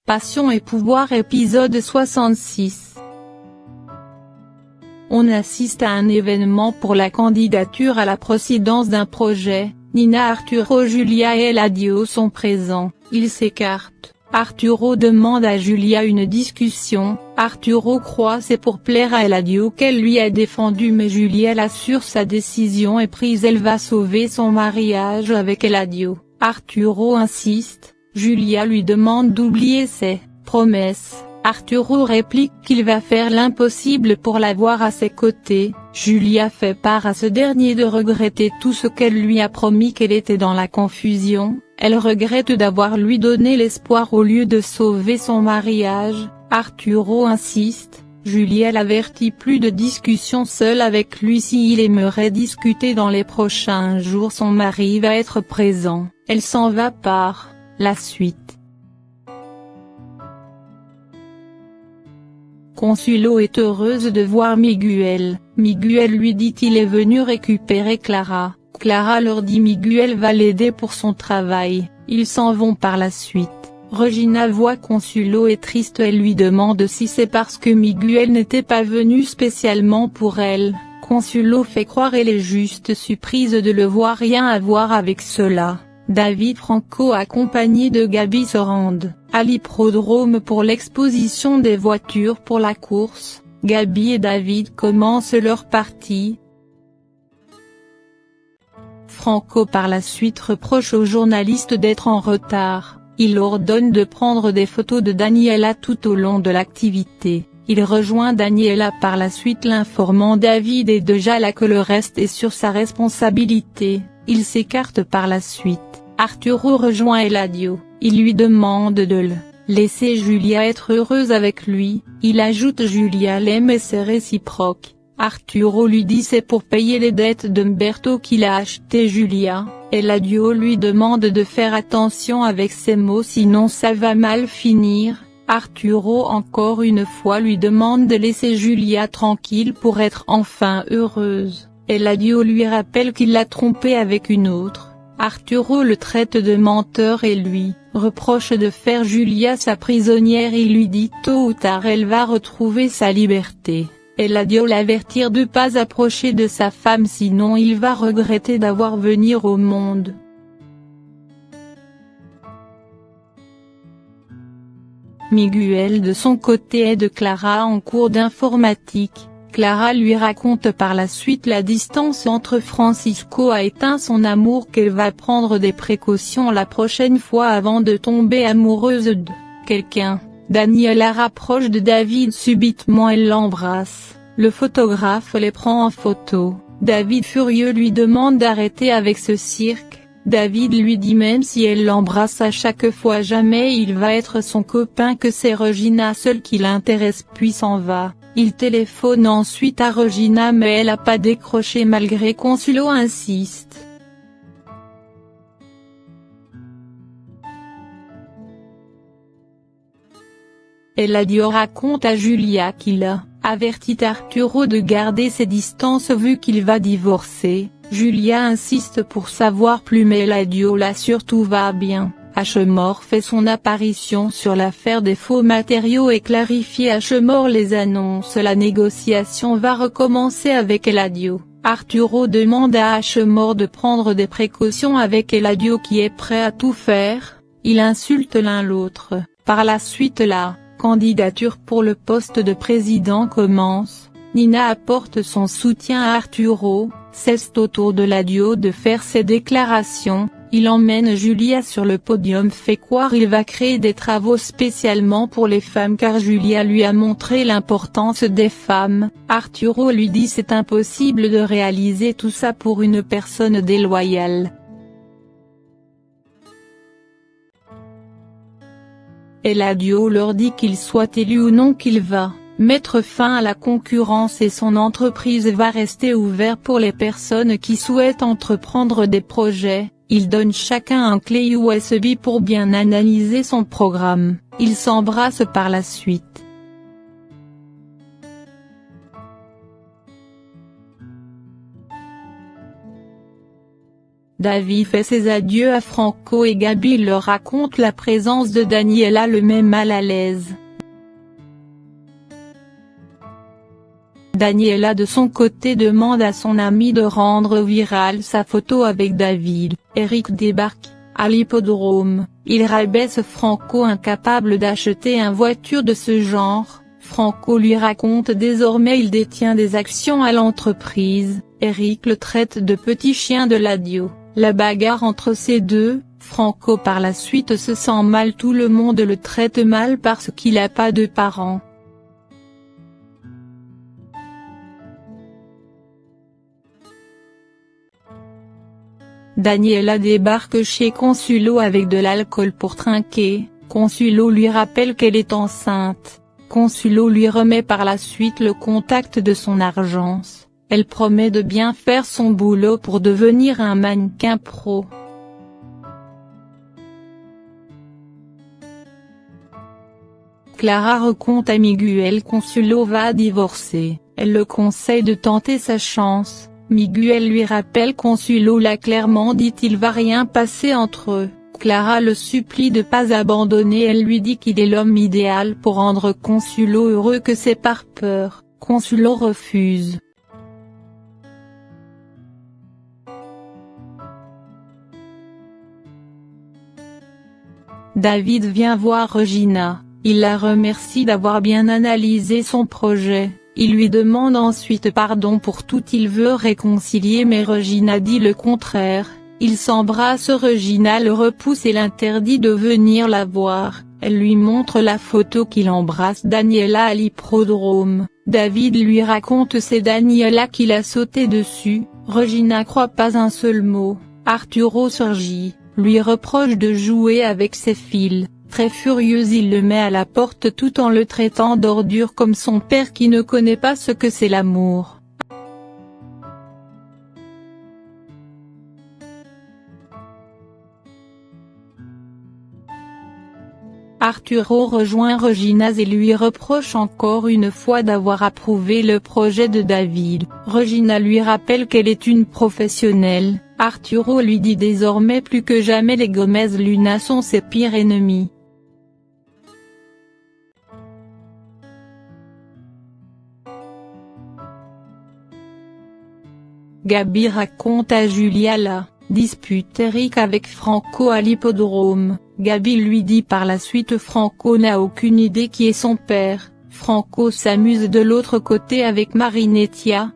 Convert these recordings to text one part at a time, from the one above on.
Passion et pouvoir épisode 66. On assiste à un événement pour la candidature à la présidence d'un projet. Nina Arturo, Julia et Eladio sont présents, ils s'écartent. Arturo demande à Julia une discussion. Arturo croit c'est pour plaire à Eladio qu'elle lui a défendu, mais Julia l'assure sa décision est prise, elle va sauver son mariage avec Eladio. Arturo insiste, Julia lui demande d'oublier ses promesses. Arturo réplique qu'il va faire l'impossible pour l'avoir à ses côtés. Julia fait part à ce dernier de regretter tout ce qu'elle lui a promis, qu'elle était dans la confusion. Elle regrette d'avoir lui donné l'espoir au lieu de sauver son mariage. Arturo insiste, Julia l'avertit plus de discussion seule avec lui s'il aimerait discuter dans les prochains jours, son mari va être présent. Elle s'en va par la suite. Consuelo est heureuse de voir Miguel. Miguel lui dit qu'il est venu récupérer Clara. Clara leur dit Miguel va l'aider pour son travail. Ils s'en vont par la suite. Regina voit Consuelo est triste, elle lui demande si c'est parce que Miguel n'était pas venu spécialement pour elle. Consuelo fait croire elle est juste surprise de le voir, rien à voir avec cela. David Franco accompagné de Gabi se rendent à l'hippodrome pour l'exposition des voitures pour la course. Gabi et David commencent leur partie. Franco par la suite reproche aux journalistes d'être en retard. Il ordonne de prendre des photos de Daniela tout au long de l'activité. Il rejoint Daniela par la suite, l'informant David et Dejala que le reste est sur sa responsabilité. Il s'écarte par la suite. Arturo rejoint Eladio, il lui demande de le laisser Julia être heureuse avec lui. Il ajoute Julia l'aime et c'est réciproque. Arturo lui dit c'est pour payer les dettes d'Umberto qu'il a acheté Julia. Eladio lui demande de faire attention avec ses mots sinon ça va mal finir. Arturo encore une fois lui demande de laisser Julia tranquille pour être enfin heureuse. Eladio lui rappelle qu'il l'a trompée avec une autre. Arturo le traite de menteur et lui reproche de faire Julia sa prisonnière. Il lui dit tôt ou tard elle va retrouver sa liberté. Eladio l'avertir de pas approcher de sa femme sinon il va regretter d'avoir venu au monde. Miguel de son côté aide Clara en cours d'informatique. Clara lui raconte par la suite la distance entre Francisco a éteint son amour, qu'elle va prendre des précautions la prochaine fois avant de tomber amoureuse de quelqu'un. Daniela rapproche de David subitement, elle l'embrasse. Le photographe les prend en photo. David furieux lui demande d'arrêter avec ce cirque. David lui dit même si elle l'embrasse à chaque fois jamais il va être son copain, que c'est Regina seule qui l'intéresse, puis s'en va. Il téléphone ensuite à Regina mais elle a pas décroché malgré Consuelo insiste. Eladio raconte à Julia qu'il a averti Arturo de garder ses distances vu qu'il va divorcer. Julia insiste pour savoir plus mais Eladio l'assure tout va bien. Ashmore fait son apparition sur l'affaire des faux matériaux et clarifie Ashmore les annonces. La négociation va recommencer avec Eladio. Arturo demande à Ashmore de prendre des précautions avec Eladio qui est prêt à tout faire. Ils insultent l'un l'autre. Par la suite la candidature pour le poste de président commence. Nina apporte son soutien à Arturo. C'est au tour de Eladio de faire ses déclarations. Il emmène Julia sur le podium, fait croire il va créer des travaux spécialement pour les femmes car Julia lui a montré l'importance des femmes. Arturo lui dit c'est impossible de réaliser tout ça pour une personne déloyale. Eladio leur dit qu'il soit élu ou non qu'il va mettre fin à la concurrence et son entreprise va rester ouverte pour les personnes qui souhaitent entreprendre des projets. Il donne chacun un clé USB pour bien analyser son programme. Ils s'embrassent par la suite. David fait ses adieux à Franco et Gabi leur raconte la présence de Daniela le met mal à l'aise. Daniela de son côté demande à son ami de rendre virale sa photo avec David. Eric débarque, à l'hippodrome, il rabaisse Franco incapable d'acheter une voiture de ce genre. Franco lui raconte désormais il détient des actions à l'entreprise, Eric le traite de petit chien de l'adio. La bagarre entre ces deux, Franco par la suite se sent mal, tout le monde le traite mal parce qu'il n'a pas de parents. Daniela débarque chez Consuelo avec de l'alcool pour trinquer, Consuelo lui rappelle qu'elle est enceinte. Consuelo lui remet par la suite le contact de son agence, elle promet de bien faire son boulot pour devenir un mannequin pro. Clara raconte à Miguel Consuelo va divorcer, elle le conseille de tenter sa chance, Miguel lui rappelle Consuelo l'a clairement dit il va rien passer entre eux. Clara le supplie de pas abandonner, elle lui dit qu'il est l'homme idéal pour rendre Consuelo heureux, que c'est par peur. Consuelo refuse. David vient voir Regina, il la remercie d'avoir bien analysé son projet, il lui demande ensuite pardon pour tout, il veut réconcilier mais Regina dit le contraire. Ils s'embrassent, Regina le repousse et l'interdit de venir la voir, elle lui montre la photo qu'il embrasse Daniela à l'hippodrome, David lui raconte c'est Daniela qui l'a sauté dessus, Regina croit pas un seul mot, Arturo surgit, lui reproche de jouer avec ses fils, très furieuse il le met à la porte tout en le traitant d'ordure comme son père qui ne connaît pas ce que c'est l'amour. Arturo rejoint Regina et lui reproche encore une fois d'avoir approuvé le projet de David. Regina lui rappelle qu'elle est une professionnelle, Arturo lui dit désormais plus que jamais les Gomez Luna sont ses pires ennemis. Gabi raconte à Julia la dispute Eric avec Franco à l'hippodrome, Gabi lui dit par la suite Franco n'a aucune idée qui est son père, Franco s'amuse de l'autre côté avec Marinettia.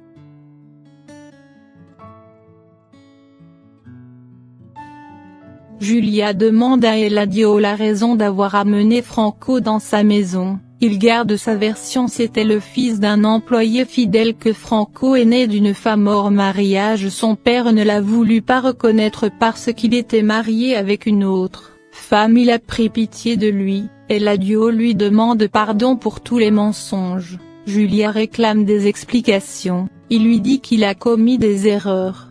Julia demande à Eladio la raison d'avoir amené Franco dans sa maison. Il garde sa version, c'était le fils d'un employé fidèle que Franco est né d'une femme hors mariage, son père ne l'a voulu pas reconnaître parce qu'il était marié avec une autre femme, il a pris pitié de lui, Eladio lui demande pardon pour tous les mensonges, Julia réclame des explications, il lui dit qu'il a commis des erreurs.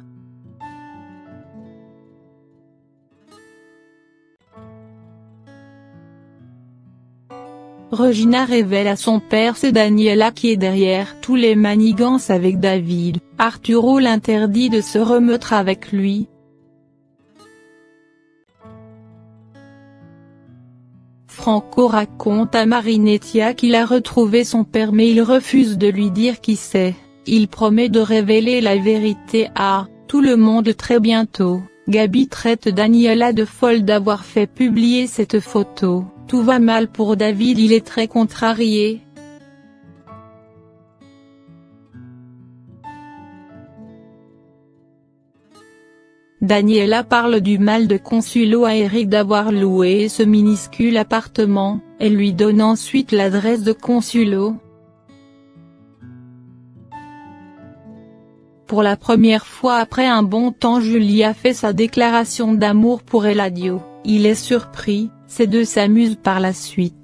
Regina révèle à son père c'est Daniela qui est derrière tous les manigances avec David, Arturo l'interdit de se remettre avec lui. Franco raconte à Marinettia qu'il a retrouvé son père mais il refuse de lui dire qui c'est, il promet de révéler la vérité à tout le monde très bientôt. Gabi traite Daniela de folle d'avoir fait publier cette photo. Tout va mal pour David, il est très contrarié. Daniela parle du mal de Consuelo à Eric d'avoir loué ce minuscule appartement, elle lui donne ensuite l'adresse de Consuelo. Pour la première fois après un bon temps, Julia fait sa déclaration d'amour pour Eladio, il est surpris, ces deux s'amusent par la suite.